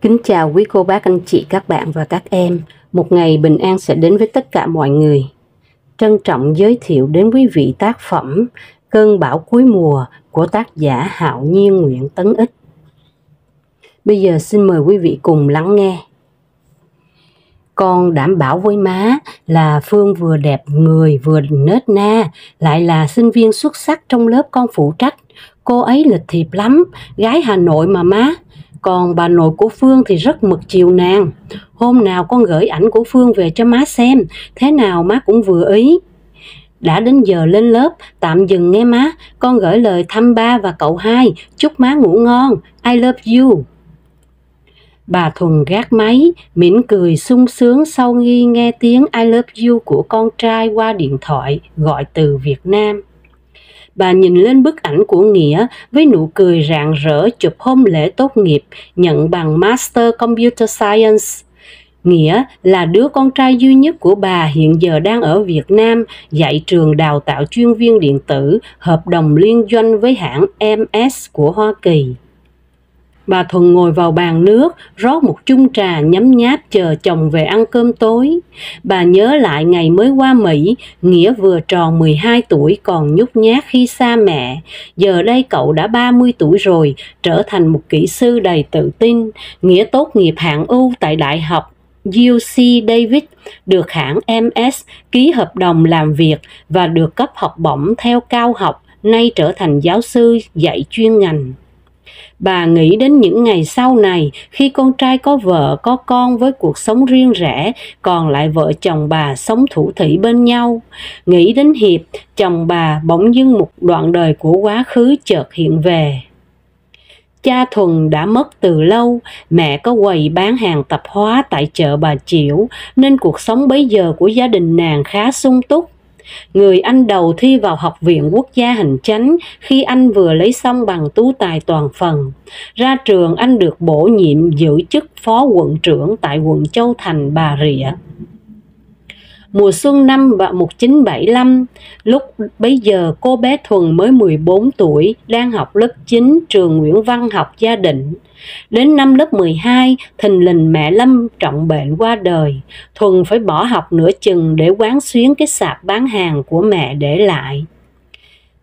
Kính chào quý cô bác anh chị các bạn và các em. Một ngày bình an sẽ đến với tất cả mọi người. Trân trọng giới thiệu đến quý vị tác phẩm Cơn bão cuối mùa của tác giả Hạo Nhiên Nguyễn Tấn Ích. Bây giờ xin mời quý vị cùng lắng nghe. Con đảm bảo với má là Phương vừa đẹp người vừa nết na, lại là sinh viên xuất sắc trong lớp con phụ trách. Cô ấy lịch thiệp lắm, gái Hà Nội mà má. Còn bà nội của Phương thì rất mực chiều nàng. Hôm nào con gửi ảnh của Phương về cho má xem, thế nào má cũng vừa ý. Đã đến giờ lên lớp, tạm dừng nghe má. Con gửi lời thăm ba và cậu hai. Chúc má ngủ ngon. I love you. Bà Thuần gác máy, mỉm cười sung sướng sau khi nghe tiếng I love you của con trai qua điện thoại gọi từ Việt Nam. Bà nhìn lên bức ảnh của Nghĩa với nụ cười rạng rỡ chụp hôm lễ tốt nghiệp nhận bằng Master Computer Science. Nghĩa là đứa con trai duy nhất của bà hiện giờ đang ở Việt Nam dạy trường đào tạo chuyên viên điện tử, hợp đồng liên doanh với hãng MS của Hoa Kỳ. Bà Thuần ngồi vào bàn nước, rót một chung trà nhấm nháp chờ chồng về ăn cơm tối. Bà nhớ lại ngày mới qua Mỹ, Nghĩa vừa tròn 12 tuổi còn nhút nhát khi xa mẹ. Giờ đây cậu đã 30 tuổi rồi, trở thành một kỹ sư đầy tự tin. Nghĩa tốt nghiệp hạng ưu tại Đại học UC Davis, được hãng MS ký hợp đồng làm việc và được cấp học bổng theo cao học, nay trở thành giáo sư dạy chuyên ngành. Bà nghĩ đến những ngày sau này khi con trai có vợ có con với cuộc sống riêng rẽ, còn lại vợ chồng bà sống thủ thỉ bên nhau. Nghĩ đến Hiệp, chồng bà, bỗng dưng một đoạn đời của quá khứ chợt hiện về. Cha Thuần đã mất từ lâu, mẹ có quầy bán hàng tạp hóa tại chợ Bà Chiểu, nên cuộc sống bấy giờ của gia đình nàng khá sung túc. Người anh đầu thi vào Học viện Quốc gia Hành chánh khi anh vừa lấy xong bằng tú tài toàn phần. Ra trường anh được bổ nhiệm giữ chức phó quận trưởng tại quận Châu Thành, Bà Rịa. Mùa xuân năm 1975, lúc bấy giờ cô bé Thuần mới 14 tuổi, đang học lớp 9 trường Nguyễn Văn Học Gia Định. Đến năm lớp 12, thình lình mẹ lâm trọng bệnh qua đời. Thuần phải bỏ học nửa chừng để quán xuyến cái sạp bán hàng của mẹ để lại.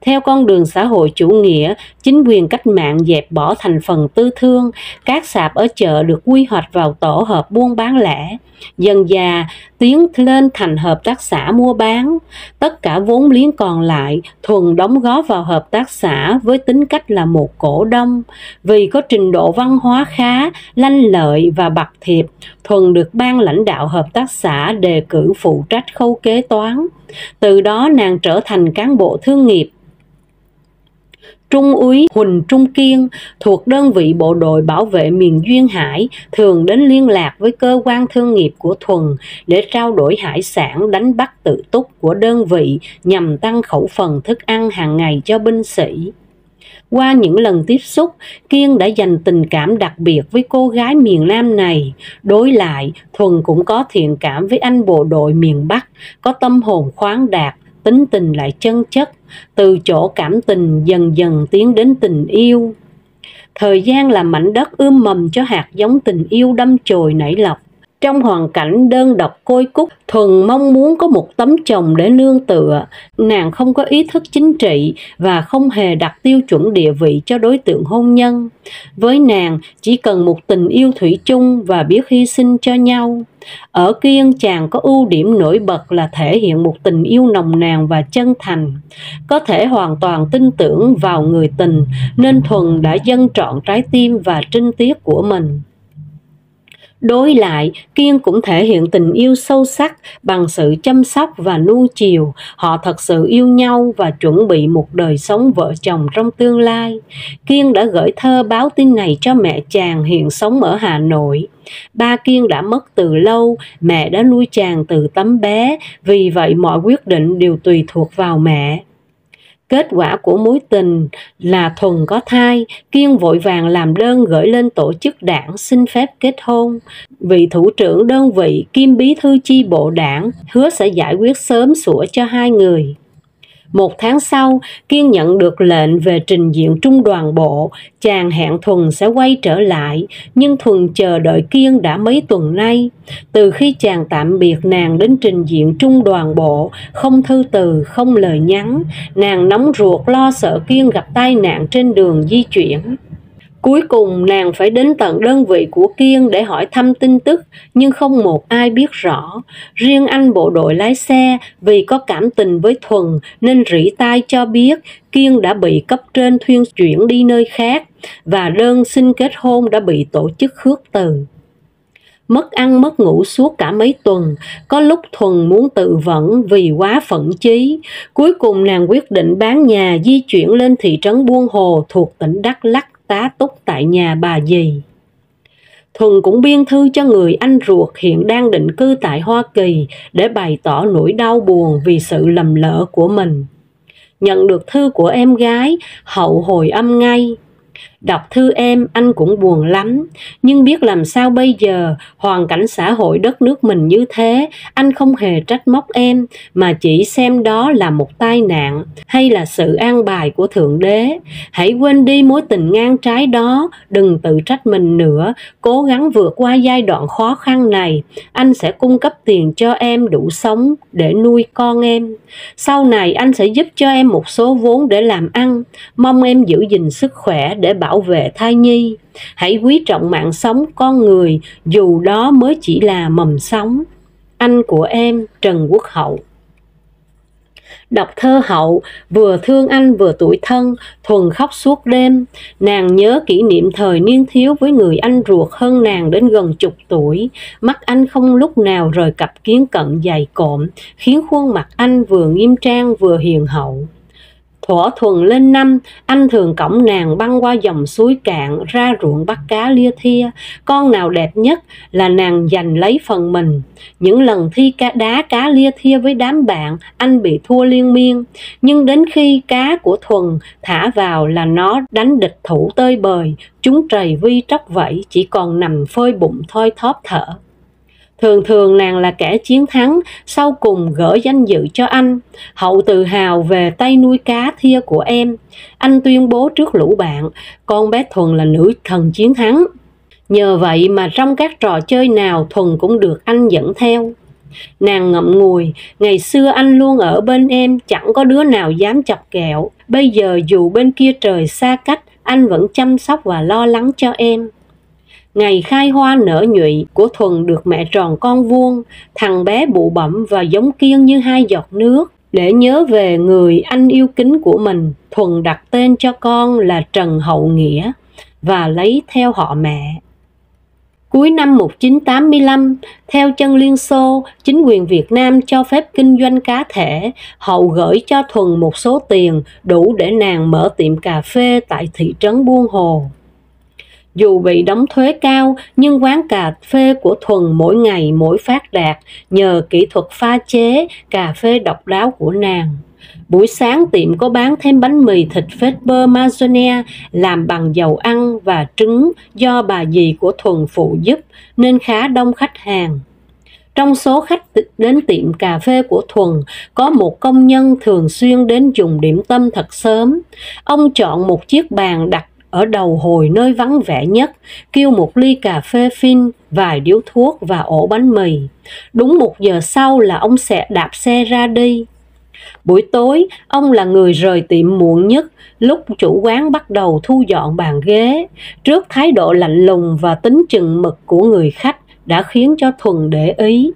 Theo con đường xã hội chủ nghĩa, chính quyền cách mạng dẹp bỏ thành phần tư thương, các sạp ở chợ được quy hoạch vào tổ hợp buôn bán lẻ. Dần dà tiến lên thành hợp tác xã mua bán. Tất cả vốn liếng còn lại, Thuần đóng góp vào hợp tác xã với tính cách là một cổ đông. Vì có trình độ văn hóa khá, lanh lợi và bậc thiệp, Thuần được ban lãnh đạo hợp tác xã đề cử phụ trách khâu kế toán. Từ đó nàng trở thành cán bộ thương nghiệp. Trung úy Huỳnh Trung Kiên thuộc đơn vị bộ đội bảo vệ miền Duyên Hải thường đến liên lạc với cơ quan thương nghiệp của Thuần để trao đổi hải sản đánh bắt tự túc của đơn vị nhằm tăng khẩu phần thức ăn hàng ngày cho binh sĩ. Qua những lần tiếp xúc, Kiên đã dành tình cảm đặc biệt với cô gái miền Nam này. Đối lại, Thuần cũng có thiện cảm với anh bộ đội miền Bắc, có tâm hồn khoáng đạt, tính tình lại chân chất, từ chỗ cảm tình dần dần tiến đến tình yêu. Thời gian là mảnh đất ươm mầm cho hạt giống tình yêu đâm chồi nảy lọc. Trong hoàn cảnh đơn độc côi cút, Thuần mong muốn có một tấm chồng để nương tựa. Nàng không có ý thức chính trị và không hề đặt tiêu chuẩn địa vị cho đối tượng hôn nhân. Với nàng, chỉ cần một tình yêu thủy chung và biết hy sinh cho nhau. Ở Kiên, chàng có ưu điểm nổi bật là thể hiện một tình yêu nồng nàn và chân thành. Có thể hoàn toàn tin tưởng vào người tình, nên Thuần đã dâng trọn trái tim và trinh tiết của mình. Đối lại, Kiên cũng thể hiện tình yêu sâu sắc bằng sự chăm sóc và nuông chiều. Họ thật sự yêu nhau và chuẩn bị một đời sống vợ chồng trong tương lai. Kiên đã gửi thơ báo tin này cho mẹ chàng hiện sống ở Hà Nội. Ba Kiên đã mất từ lâu, mẹ đã nuôi chàng từ tấm bé, vì vậy mọi quyết định đều tùy thuộc vào mẹ. Kết quả của mối tình là Thuần có thai. Kiên vội vàng làm đơn gửi lên tổ chức đảng xin phép kết hôn. Vị thủ trưởng đơn vị kiêm bí thư chi bộ đảng hứa sẽ giải quyết sớm sủa cho hai người. 1 tháng sau, Kiên nhận được lệnh về trình diện trung đoàn bộ, chàng hẹn Thuần sẽ quay trở lại, nhưng Thuần chờ đợi Kiên đã mấy tuần nay. Từ khi chàng tạm biệt nàng đến trình diện trung đoàn bộ, không thư từ, không lời nhắn, nàng nóng ruột lo sợ Kiên gặp tai nạn trên đường di chuyển. Cuối cùng nàng phải đến tận đơn vị của Kiên để hỏi thăm tin tức, nhưng không một ai biết rõ. Riêng anh bộ đội lái xe vì có cảm tình với Thuần nên rỉ tai cho biết Kiên đã bị cấp trên thuyên chuyển đi nơi khác và đơn xin kết hôn đã bị tổ chức khước từ. Mất ăn mất ngủ suốt cả mấy tuần, có lúc Thuần muốn tự vẫn vì quá phẫn chí. Cuối cùng nàng quyết định bán nhà di chuyển lên thị trấn Buôn Hồ thuộc tỉnh Đắk Lắk tá túc tại nhà bà dì. Thuần cũng biên thư cho người anh ruột hiện đang định cư tại Hoa Kỳ để bày tỏ nỗi đau buồn vì sự lầm lỡ của mình. Nhận được thư của em gái, Hậu hồi âm ngay: đọc thư em anh cũng buồn lắm, nhưng biết làm sao bây giờ, hoàn cảnh xã hội đất nước mình như thế, anh không hề trách móc em, mà chỉ xem đó là một tai nạn hay là sự an bài của Thượng Đế. Hãy quên đi mối tình ngang trái đó, đừng tự trách mình nữa, cố gắng vượt qua giai đoạn khó khăn này, anh sẽ cung cấp tiền cho em đủ sống để nuôi con em. Sau này anh sẽ giúp cho em một số vốn để làm ăn, mong em giữ gìn sức khỏe để bảo vệ thai nhi. Hãy quý trọng mạng sống con người, dù đó mới chỉ là mầm sống. Anh của em, Trần Quốc Hậu. Đọc thơ Hậu, vừa thương anh vừa tủi thân, Thuần khóc suốt đêm. Nàng nhớ kỷ niệm thời niên thiếu với người anh ruột hơn nàng đến gần 10 tuổi. Mắt anh không lúc nào rời cặp kiến cận dày cộm, khiến khuôn mặt anh vừa nghiêm trang vừa hiền hậu. Thuở Thuần lên năm, anh thường cõng nàng băng qua dòng suối cạn, ra ruộng bắt cá lia thia. Con nào đẹp nhất là nàng giành lấy phần mình. Những lần thi đá cá lia thia với đám bạn, anh bị thua liên miên. Nhưng đến khi cá của Thuần thả vào là nó đánh địch thủ tơi bời, chúng trầy vi tróc vẫy, chỉ còn nằm phơi bụng thoi thóp thở. Thường thường nàng là kẻ chiến thắng, sau cùng gỡ danh dự cho anh. Hậu tự hào về tay nuôi cá thia của em. Anh tuyên bố trước lũ bạn, con bé Thuần là nữ thần chiến thắng. Nhờ vậy mà trong các trò chơi nào Thuần cũng được anh dẫn theo. Nàng ngậm ngùi, ngày xưa anh luôn ở bên em, chẳng có đứa nào dám chọc ghẹo. Bây giờ dù bên kia trời xa cách, anh vẫn chăm sóc và lo lắng cho em. Ngày khai hoa nở nhụy của Thuần được mẹ tròn con vuông, thằng bé bụ bặm và giống Kiên như hai giọt nước. Để nhớ về người anh yêu kính của mình, Thuần đặt tên cho con là Trần Hậu Nghĩa và lấy theo họ mẹ. Cuối năm 1985, theo chân Liên Xô, chính quyền Việt Nam cho phép kinh doanh cá thể. Hậu gửi cho Thuần một số tiền đủ để nàng mở tiệm cà phê tại thị trấn Buôn Hồ. Dù bị đóng thuế cao, nhưng quán cà phê của Thuần mỗi ngày mỗi phát đạt nhờ kỹ thuật pha chế cà phê độc đáo của nàng. Buổi sáng tiệm có bán thêm bánh mì thịt phết bơ Mazonia làm bằng dầu ăn và trứng do bà dì của Thuần phụ giúp nên khá đông khách hàng. Trong số khách đến tiệm cà phê của Thuần có một công nhân thường xuyên đến dùng điểm tâm thật sớm. Ông chọn một chiếc bàn đặt ở đầu hồi nơi vắng vẻ nhất, kêu một ly cà phê phin, vài điếu thuốc và ổ bánh mì. Đúng 1 giờ sau là ông sẽ đạp xe ra đi. Buổi tối, ông là người rời tiệm muộn nhất, lúc chủ quán bắt đầu thu dọn bàn ghế. Trước thái độ lạnh lùng và tính chừng mực của người khách đã khiến cho Thuần để ý.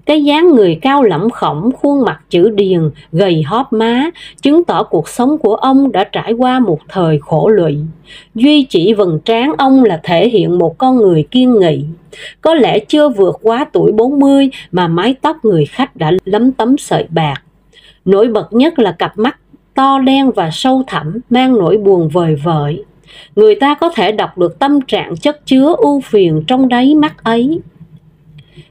Cái dáng người cao lẫm khổng, khuôn mặt chữ điền, gầy hóp má, chứng tỏ cuộc sống của ông đã trải qua một thời khổ lụy. Duy chỉ vầng trán ông là thể hiện một con người kiên nghị. Có lẽ chưa vượt quá tuổi 40 mà mái tóc người khách đã lấm tấm sợi bạc. Nổi bật nhất là cặp mắt to đen và sâu thẳm, mang nỗi buồn vời vợi. Người ta có thể đọc được tâm trạng chất chứa ưu phiền trong đáy mắt ấy.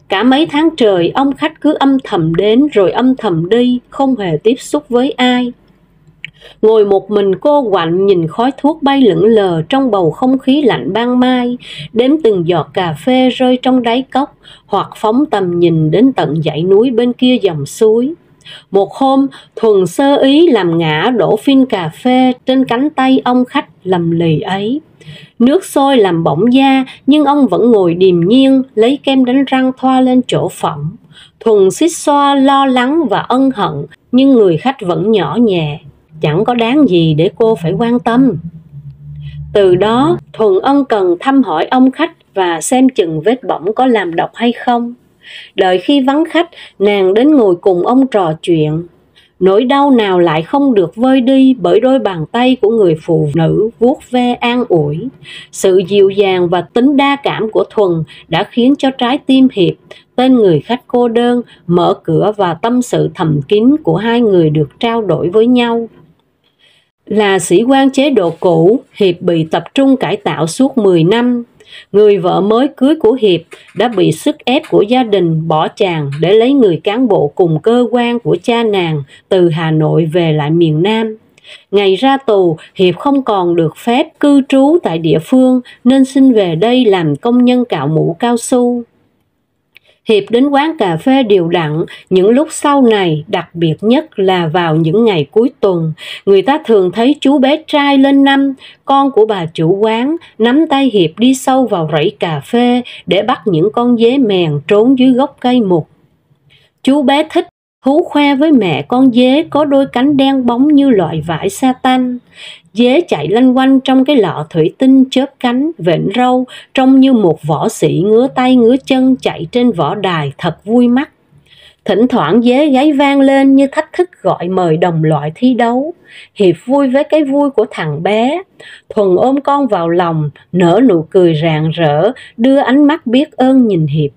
Cả mấy tháng trời, ông khách cứ âm thầm đến rồi âm thầm đi, không hề tiếp xúc với ai. Ngồi một mình cô quạnh nhìn khói thuốc bay lững lờ trong bầu không khí lạnh ban mai, đếm từng giọt cà phê rơi trong đáy cốc, hoặc phóng tầm nhìn đến tận dãy núi bên kia dòng suối. Một hôm, Thuần sơ ý làm ngã đổ phin cà phê trên cánh tay ông khách lầm lì ấy. Nước sôi làm bỏng da, nhưng ông vẫn ngồi điềm nhiên, lấy kem đánh răng thoa lên chỗ phỏng. Thuần xích xoa lo lắng và ân hận, nhưng người khách vẫn nhỏ nhẹ. Chẳng có đáng gì để cô phải quan tâm. Từ đó, Thuần ân cần thăm hỏi ông khách và xem chừng vết bỏng có làm độc hay không. Đợi khi vắng khách, nàng đến ngồi cùng ông trò chuyện. Nỗi đau nào lại không được vơi đi bởi đôi bàn tay của người phụ nữ vuốt ve an ủi. Sự dịu dàng và tính đa cảm của Thuần đã khiến cho trái tim Hiệp, tên người khách cô đơn, mở cửa và tâm sự thầm kín của hai người được trao đổi với nhau. Là sĩ quan chế độ cũ, Hiệp bị tập trung cải tạo suốt 10 năm. Người vợ mới cưới của Hiệp đã bị sức ép của gia đình bỏ chàng để lấy người cán bộ cùng cơ quan của cha nàng từ Hà Nội về lại miền Nam. Ngày ra tù, Hiệp không còn được phép cư trú tại địa phương nên xin về đây làm công nhân cạo mũ cao su. Hiệp đến quán cà phê đều đặn, những lúc sau này, đặc biệt nhất là vào những ngày cuối tuần, người ta thường thấy chú bé trai lên năm, con của bà chủ quán, nắm tay Hiệp đi sâu vào rẫy cà phê để bắt những con dế mèn trốn dưới gốc cây mục. Chú bé thích hú khoe với mẹ con dế có đôi cánh đen bóng như loại vải sa tanh. Dế chạy lanh quanh trong cái lọ thủy tinh chớp cánh, vểnh râu, trông như một võ sĩ ngứa tay ngứa chân chạy trên võ đài thật vui mắt. Thỉnh thoảng dế gáy vang lên như thách thức gọi mời đồng loại thi đấu. Hiệp vui với cái vui của thằng bé. Thuần ôm con vào lòng, nở nụ cười rạng rỡ, đưa ánh mắt biết ơn nhìn Hiệp.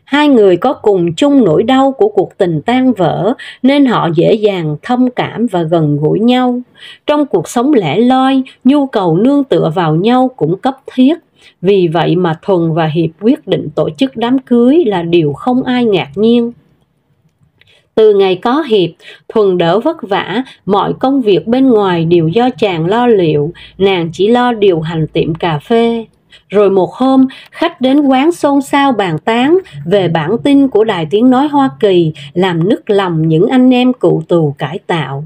Hai người có cùng chung nỗi đau của cuộc tình tan vỡ nên họ dễ dàng thông cảm và gần gũi nhau. Trong cuộc sống lẻ loi, nhu cầu nương tựa vào nhau cũng cấp thiết. Vì vậy mà Thuần và Hiệp quyết định tổ chức đám cưới là điều không ai ngạc nhiên. Từ ngày có Hiệp, Thuần đỡ vất vả, mọi công việc bên ngoài đều do chàng lo liệu, nàng chỉ lo điều hành tiệm cà phê. Rồi một hôm, khách đến quán xôn xao bàn tán về bản tin của Đài Tiếng Nói Hoa Kỳ làm nức lòng những anh em cựu tù cải tạo.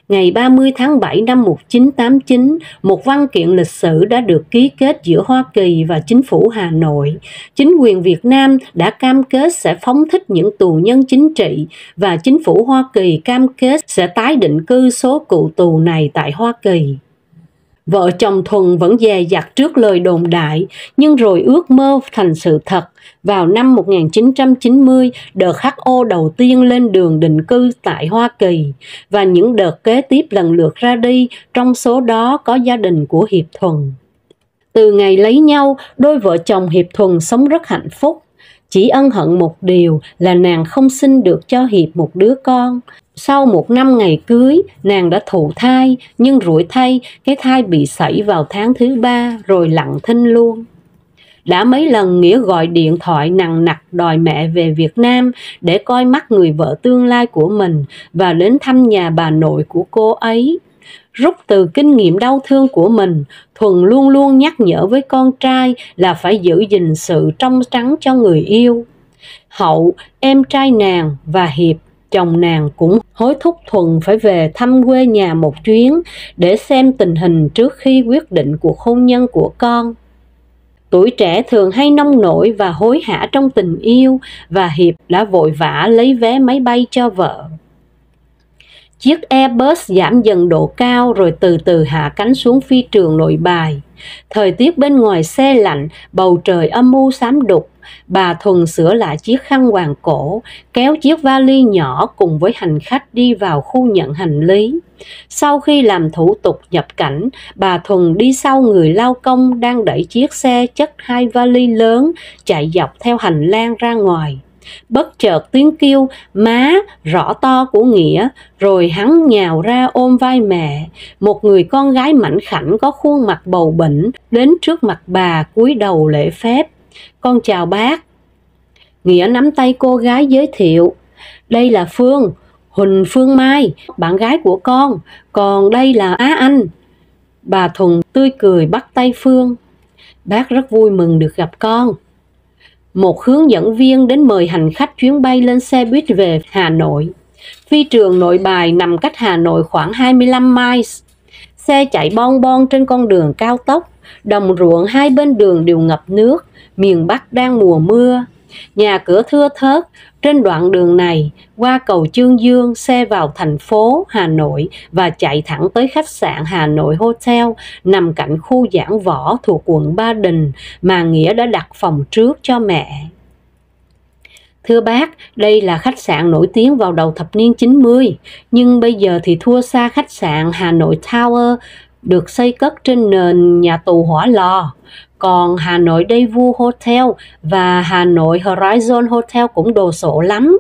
Ngày 30 tháng 7 năm 1989, một văn kiện lịch sử đã được ký kết giữa Hoa Kỳ và chính phủ Hà Nội. Chính quyền Việt Nam đã cam kết sẽ phóng thích những tù nhân chính trị và chính phủ Hoa Kỳ cam kết sẽ tái định cư số cựu tù này tại Hoa Kỳ. Vợ chồng Thuần vẫn dè dặt trước lời đồn đại, nhưng rồi ước mơ thành sự thật. Vào năm 1990, đợt HO đầu tiên lên đường định cư tại Hoa Kỳ, và những đợt kế tiếp lần lượt ra đi, trong số đó có gia đình của Hiệp Thuần. Từ ngày lấy nhau, đôi vợ chồng Hiệp Thuần sống rất hạnh phúc. Chỉ ân hận một điều là nàng không sinh được cho Hiệp một đứa con. Sau 1 năm ngày cưới, nàng đã thụ thai, nhưng rủi thay, cái thai bị sảy vào tháng thứ 3 rồi lặng thinh luôn. Đã mấy lần Nghĩa gọi điện thoại nằng nặc đòi mẹ về Việt Nam để coi mắt người vợ tương lai của mình và đến thăm nhà bà nội của cô ấy. Rút từ kinh nghiệm đau thương của mình, Thuần luôn luôn nhắc nhở với con trai là phải giữ gìn sự trong trắng cho người yêu. Hậu, em trai nàng và Hiệp, chồng nàng cũng hối thúc Thuần phải về thăm quê nhà một chuyến để xem tình hình trước khi quyết định cuộc hôn nhân của con. Tuổi trẻ thường hay nông nổi và hối hả trong tình yêu, và Hiệp đã vội vã lấy vé máy bay cho vợ. Chiếc Airbus giảm dần độ cao rồi từ từ hạ cánh xuống phi trường Nội Bài. Thời tiết bên ngoài se lạnh, bầu trời âm u xám đục. Bà Thuần sửa lại chiếc khăn quàng cổ, kéo chiếc vali nhỏ cùng với hành khách đi vào khu nhận hành lý. Sau khi làm thủ tục nhập cảnh, bà Thuần đi sau người lao công đang đẩy chiếc xe chất 2 vali lớn chạy dọc theo hành lang ra ngoài. Bất chợt tiếng kêu má rõ to của Nghĩa, rồi hắn nhào ra ôm vai mẹ. Một người con gái mảnh khảnh có khuôn mặt bầu bĩnh đến trước mặt bà cúi đầu lễ phép. Con chào bác. Nghĩa nắm tay cô gái giới thiệu. Đây là Phương, Huỳnh Phương Mai, bạn gái của con. Còn đây là Á Anh. Bà Thuần tươi cười bắt tay Phương. Bác rất vui mừng được gặp con. Một hướng dẫn viên đến mời hành khách chuyến bay lên xe buýt về Hà Nội. Phi trường Nội Bài nằm cách Hà Nội khoảng 25 miles. Xe chạy bon bon trên con đường cao tốc, đồng ruộng hai bên đường đều ngập nước, miền Bắc đang mùa mưa. Nhà cửa thưa thớt. Trên đoạn đường này, qua cầu Chương Dương, xe vào thành phố Hà Nội và chạy thẳng tới khách sạn Hà Nội Hotel nằm cạnh khu Giảng Võ thuộc quận Ba Đình mà Nghĩa đã đặt phòng trước cho mẹ. Thưa bác, đây là khách sạn nổi tiếng vào đầu thập niên 90, nhưng bây giờ thì thua xa khách sạn Hà Nội Tower được xây cất trên nền nhà tù hỏa lò. Còn Hà Nội Daewoo Hotel và Hà Nội Horizon Hotel cũng đồ sộ lắm.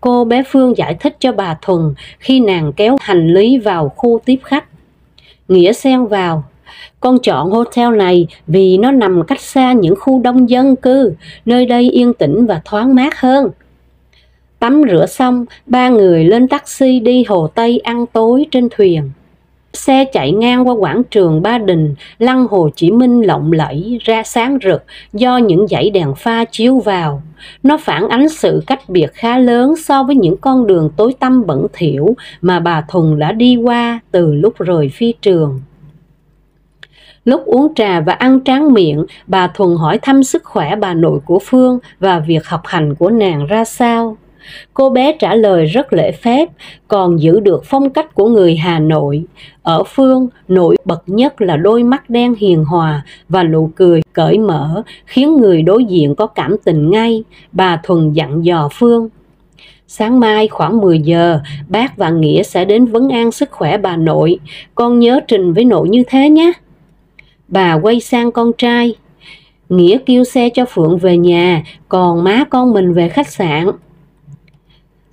Cô bé Phương giải thích cho bà Thuần khi nàng kéo hành lý vào khu tiếp khách. Nghĩa xen vào. Con chọn hotel này vì nó nằm cách xa những khu đông dân cư, nơi đây yên tĩnh và thoáng mát hơn. Tắm rửa xong, ba người lên taxi đi Hồ Tây ăn tối trên thuyền. Xe chạy ngang qua quảng trường Ba Đình, lăng Hồ Chí Minh lộng lẫy ra sáng rực do những dãy đèn pha chiếu vào. Nó phản ánh sự cách biệt khá lớn so với những con đường tối tăm bẩn thỉu mà bà Thuần đã đi qua từ lúc rời phi trường. Lúc uống trà và ăn tráng miệng, bà Thuần hỏi thăm sức khỏe bà nội của Phương và việc học hành của nàng ra sao. Cô bé trả lời rất lễ phép, còn giữ được phong cách của người Hà Nội. Ở Phương, nổi bật nhất là đôi mắt đen hiền hòa và nụ cười cởi mở, khiến người đối diện có cảm tình ngay. Bà Thuần dặn dò Phương. Sáng mai khoảng 10 giờ, bác và Nghĩa sẽ đến vấn an sức khỏe bà nội. Con nhớ trình với nội như thế nhé. Bà quay sang con trai. Nghĩa kêu xe cho Phượng về nhà, còn má con mình về khách sạn.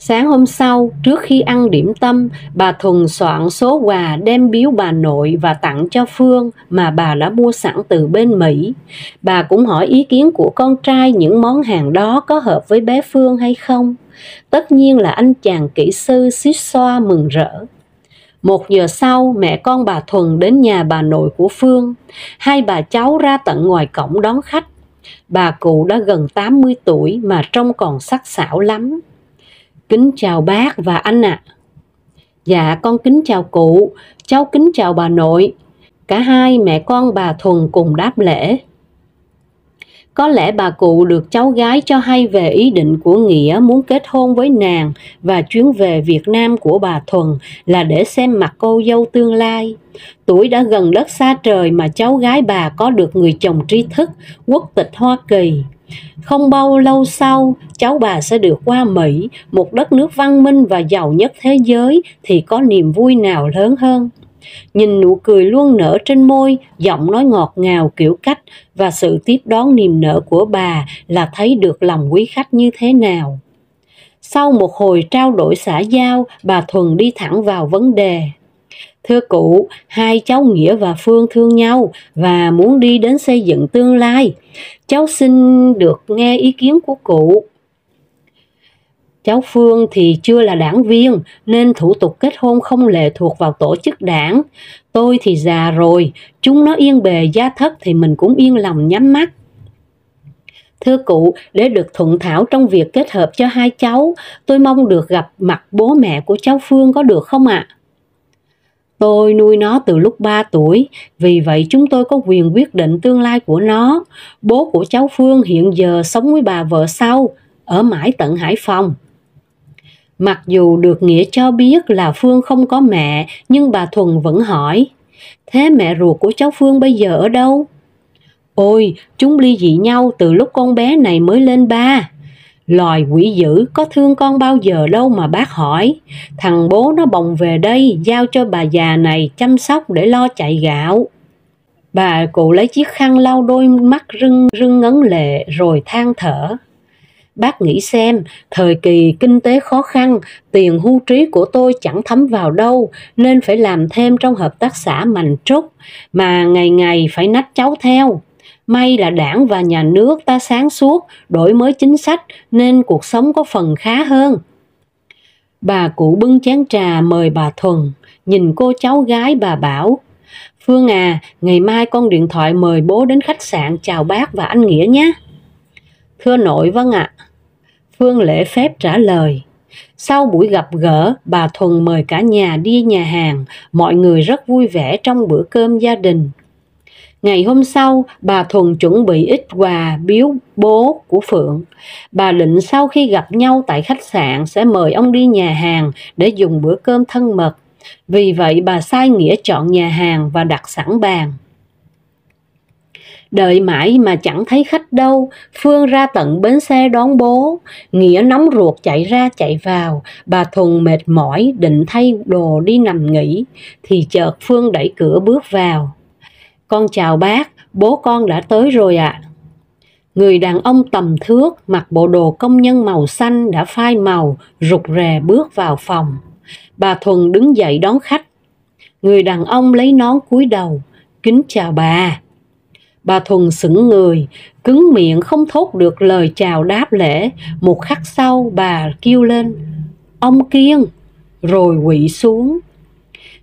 Sáng hôm sau, trước khi ăn điểm tâm, bà Thuần soạn số quà đem biếu bà nội và tặng cho Phương mà bà đã mua sẵn từ bên Mỹ. Bà cũng hỏi ý kiến của con trai những món hàng đó có hợp với bé Phương hay không. Tất nhiên là anh chàng kỹ sư xít xoa mừng rỡ. 1 giờ sau, mẹ con bà Thuần đến nhà bà nội của Phương. Hai bà cháu ra tận ngoài cổng đón khách. Bà cụ đã gần 80 tuổi mà trông còn sắc sảo lắm. Kính chào bác và anh ạ. Dạ con kính chào cụ, cháu kính chào bà nội. Cả hai mẹ con bà Thuần cùng đáp lễ. Có lẽ bà cụ được cháu gái cho hay về ý định của Nghĩa muốn kết hôn với nàng và chuyến về Việt Nam của bà Thuần là để xem mặt cô dâu tương lai. Tuổi đã gần đất xa trời mà cháu gái bà có được người chồng tri thức, quốc tịch Hoa Kỳ. Không bao lâu sau, cháu bà sẽ được qua Mỹ, một đất nước văn minh và giàu nhất thế giới, thì có niềm vui nào lớn hơn. Nhìn nụ cười luôn nở trên môi, giọng nói ngọt ngào kiểu cách và sự tiếp đón niềm nở của bà là thấy được lòng quý khách như thế nào. Sau một hồi trao đổi xã giao, bà Thuần đi thẳng vào vấn đề. Thưa cụ, hai cháu Nghĩa và Phương thương nhau và muốn đi đến xây dựng tương lai. Cháu xin được nghe ý kiến của cụ. Cháu Phương thì chưa là đảng viên nên thủ tục kết hôn không lệ thuộc vào tổ chức đảng. Tôi thì già rồi, chúng nó yên bề gia thất thì mình cũng yên lòng nhắm mắt. Thưa cụ, để được thuận thảo trong việc kết hợp cho hai cháu, tôi mong được gặp mặt bố mẹ của cháu Phương có được không ạ? Tôi nuôi nó từ lúc 3 tuổi, vì vậy chúng tôi có quyền quyết định tương lai của nó. Bố của cháu Phương hiện giờ sống với bà vợ sau, ở mãi tận Hải Phòng. Mặc dù được Nghĩa cho biết là Phương không có mẹ, nhưng bà Thuần vẫn hỏi, thế mẹ ruột của cháu Phương bây giờ ở đâu? Ôi, chúng ly dị nhau từ lúc con bé này mới lên 3. Loài quỷ dữ có thương con bao giờ đâu mà bác hỏi. Thằng bố nó bồng về đây giao cho bà già này chăm sóc để lo chạy gạo. Bà cụ lấy chiếc khăn lau đôi mắt rưng rưng ngấn lệ rồi than thở. Bác nghĩ xem, thời kỳ kinh tế khó khăn, tiền hưu trí của tôi chẳng thấm vào đâu, nên phải làm thêm trong hợp tác xã Mạnh Trúc, mà ngày ngày phải nách cháu theo. May là đảng và nhà nước ta sáng suốt, đổi mới chính sách nên cuộc sống có phần khá hơn. Bà cụ bưng chén trà mời bà Thuần, nhìn cô cháu gái bà bảo, Phương à, ngày mai con điện thoại mời bố đến khách sạn chào bác và anh Nghĩa nhé. Thưa nội vâng ạ. Phương lễ phép trả lời. Sau buổi gặp gỡ, bà Thuần mời cả nhà đi nhà hàng, mọi người rất vui vẻ trong bữa cơm gia đình. Ngày hôm sau, bà Thuần chuẩn bị ít quà biếu bố của Phượng. Bà định sau khi gặp nhau tại khách sạn sẽ mời ông đi nhà hàng để dùng bữa cơm thân mật. Vì vậy bà sai Nghĩa chọn nhà hàng và đặt sẵn bàn. Đợi mãi mà chẳng thấy khách đâu, Phương ra tận bến xe đón bố. Nghĩa nóng ruột chạy ra chạy vào, bà Thuần mệt mỏi định thay đồ đi nằm nghỉ, thì chợt Phương đẩy cửa bước vào. Con chào bác, bố con đã tới rồi ạ. Người đàn ông tầm thước, mặc bộ đồ công nhân màu xanh đã phai màu, rụt rè bước vào phòng. Bà Thuần đứng dậy đón khách. Người đàn ông lấy nón cúi đầu, kính chào bà. Bà Thuần sững người, cứng miệng không thốt được lời chào đáp lễ. Một khắc sau bà kêu lên, ông Kiên, rồi quỵ xuống.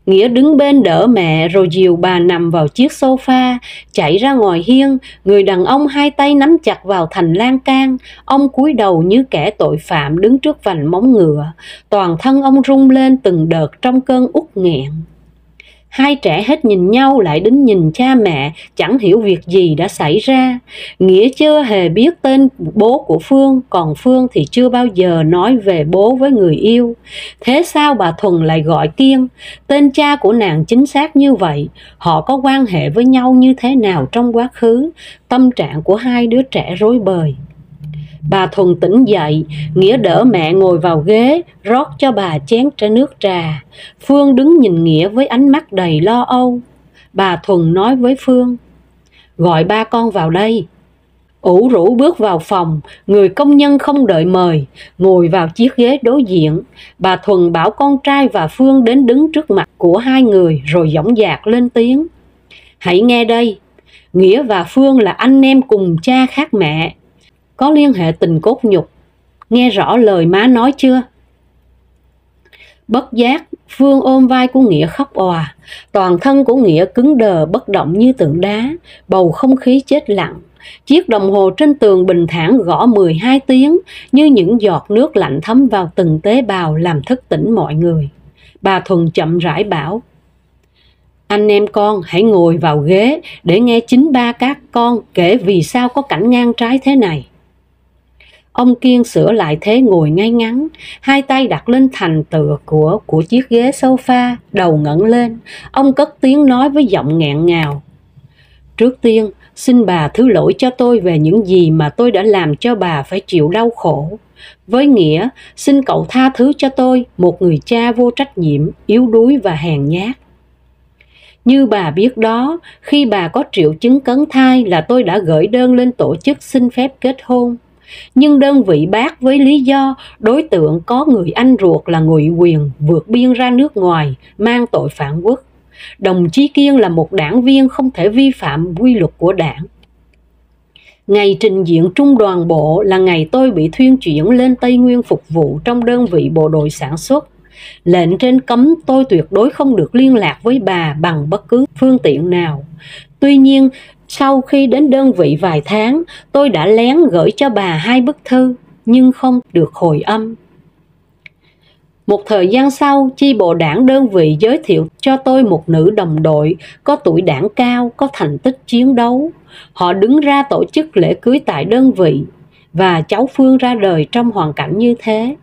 Nghĩa đứng bên đỡ mẹ rồi dìu bà nằm vào chiếc sofa. Chạy ra ngoài hiên, người đàn ông hai tay nắm chặt vào thành lan can. Ông cúi đầu như kẻ tội phạm đứng trước vành móng ngựa. Toàn thân ông rung lên từng đợt trong cơn uất nghẹn. Hai trẻ hết nhìn nhau lại đến nhìn cha mẹ, chẳng hiểu việc gì đã xảy ra. Nghĩa chưa hề biết tên bố của Phương, còn Phương thì chưa bao giờ nói về bố với người yêu. Thế sao bà Thuần lại gọi Kiên? Tên cha của nàng chính xác như vậy. Họ có quan hệ với nhau như thế nào trong quá khứ? Tâm trạng của hai đứa trẻ rối bời. Bà Thuần tỉnh dậy, Nghĩa đỡ mẹ ngồi vào ghế, rót cho bà chén nước trà. Phương đứng nhìn Nghĩa với ánh mắt đầy lo âu. Bà Thuần nói với Phương, gọi ba con vào đây. Ủ rũ bước vào phòng, người công nhân không đợi mời, ngồi vào chiếc ghế đối diện. Bà Thuần bảo con trai và Phương đến đứng trước mặt của hai người rồi dõng dạc lên tiếng. Hãy nghe đây, Nghĩa và Phương là anh em cùng cha khác mẹ, có liên hệ tình cốt nhục. Nghe rõ lời má nói chưa? Bất giác, Phương ôm vai của Nghĩa khóc òa. Toàn thân của Nghĩa cứng đờ bất động như tượng đá, bầu không khí chết lặng. Chiếc đồng hồ trên tường bình thản gõ 12 tiếng, như những giọt nước lạnh thấm vào từng tế bào làm thức tỉnh mọi người. Bà Thuần chậm rãi bảo, anh em con hãy ngồi vào ghế để nghe chính ba các con kể vì sao có cảnh ngang trái thế này. Ông Kiên sửa lại thế ngồi ngay ngắn, hai tay đặt lên thành tựa của chiếc ghế sofa, đầu ngẩng lên. Ông cất tiếng nói với giọng nghẹn ngào. Trước tiên, xin bà thứ lỗi cho tôi về những gì mà tôi đã làm cho bà phải chịu đau khổ. Với Nghĩa, xin cậu tha thứ cho tôi, một người cha vô trách nhiệm, yếu đuối và hèn nhát. Như bà biết đó, khi bà có triệu chứng cấn thai là tôi đã gửi đơn lên tổ chức xin phép kết hôn. Nhưng đơn vị bác với lý do đối tượng có người anh ruột là ngụy quyền vượt biên ra nước ngoài, mang tội phản quốc. Đồng chí Kiên là một đảng viên không thể vi phạm quy luật của đảng. Ngày trình diện trung đoàn bộ là ngày tôi bị thuyên chuyển lên Tây Nguyên phục vụ trong đơn vị bộ đội sản xuất. Lệnh trên cấm tôi tuyệt đối không được liên lạc với bà bằng bất cứ phương tiện nào. Tuy nhiên, sau khi đến đơn vị vài tháng, tôi đã lén gửi cho bà 2 bức thư, nhưng không được hồi âm. Một thời gian sau, chi bộ đảng đơn vị giới thiệu cho tôi một nữ đồng đội, có tuổi đảng cao, có thành tích chiến đấu. Họ đứng ra tổ chức lễ cưới tại đơn vị, và cháu Phương ra đời trong hoàn cảnh như thế.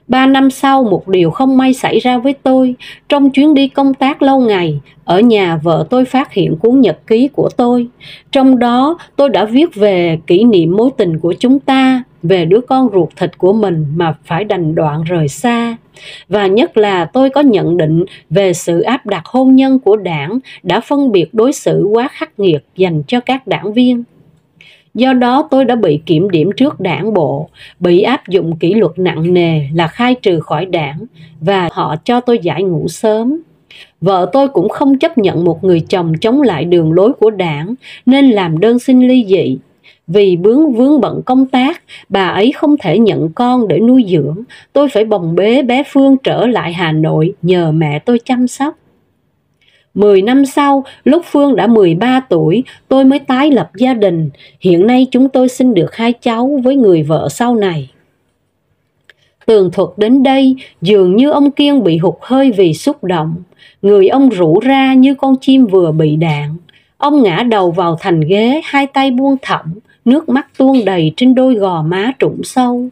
3 năm sau, một điều không may xảy ra với tôi. Trong chuyến đi công tác lâu ngày, ở nhà vợ tôi phát hiện cuốn nhật ký của tôi. Trong đó, tôi đã viết về kỷ niệm mối tình của chúng ta, về đứa con ruột thịt của mình mà phải đành đoạn rời xa. Và nhất là tôi có nhận định về sự áp đặt hôn nhân của đảng đã phân biệt đối xử quá khắc nghiệt dành cho các đảng viên. Do đó tôi đã bị kiểm điểm trước đảng bộ, bị áp dụng kỷ luật nặng nề là khai trừ khỏi đảng và họ cho tôi giải ngũ sớm. Vợ tôi cũng không chấp nhận một người chồng chống lại đường lối của đảng nên làm đơn xin ly dị. Vì vướng bận công tác, bà ấy không thể nhận con để nuôi dưỡng. Tôi phải bồng bế bé Phương trở lại Hà Nội nhờ mẹ tôi chăm sóc. 10 năm sau, lúc Phương đã 13 tuổi, tôi mới tái lập gia đình. Hiện nay chúng tôi sinh được 2 cháu với người vợ sau này. Tường thuật đến đây, dường như ông Kiên bị hụt hơi vì xúc động. Người ông rũ ra như con chim vừa bị đạn. Ông ngã đầu vào thành ghế, hai tay buông thõng, nước mắt tuôn đầy trên đôi gò má trũng sâu.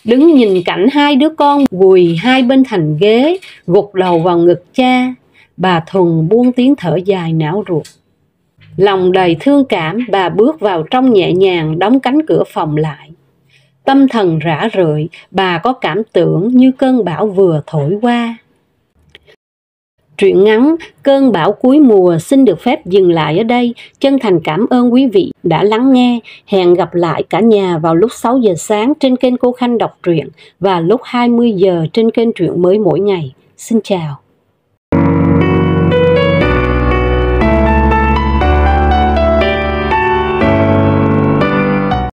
Đứng nhìn cảnh hai đứa con quỳ hai bên thành ghế, gục đầu vào ngực cha, bà Thuần buông tiếng thở dài não ruột. Lòng đầy thương cảm, bà bước vào trong nhẹ nhàng, đóng cánh cửa phòng lại. Tâm thần rã rời, bà có cảm tưởng như cơn bão vừa thổi qua. Truyện ngắn Cơn bão cuối mùa xin được phép dừng lại ở đây. Chân thành cảm ơn quý vị đã lắng nghe. Hẹn gặp lại cả nhà vào lúc 6 giờ sáng trên kênh Cô Khanh đọc truyện và lúc 20 giờ trên kênh Truyện Mới Mỗi Ngày. Xin chào.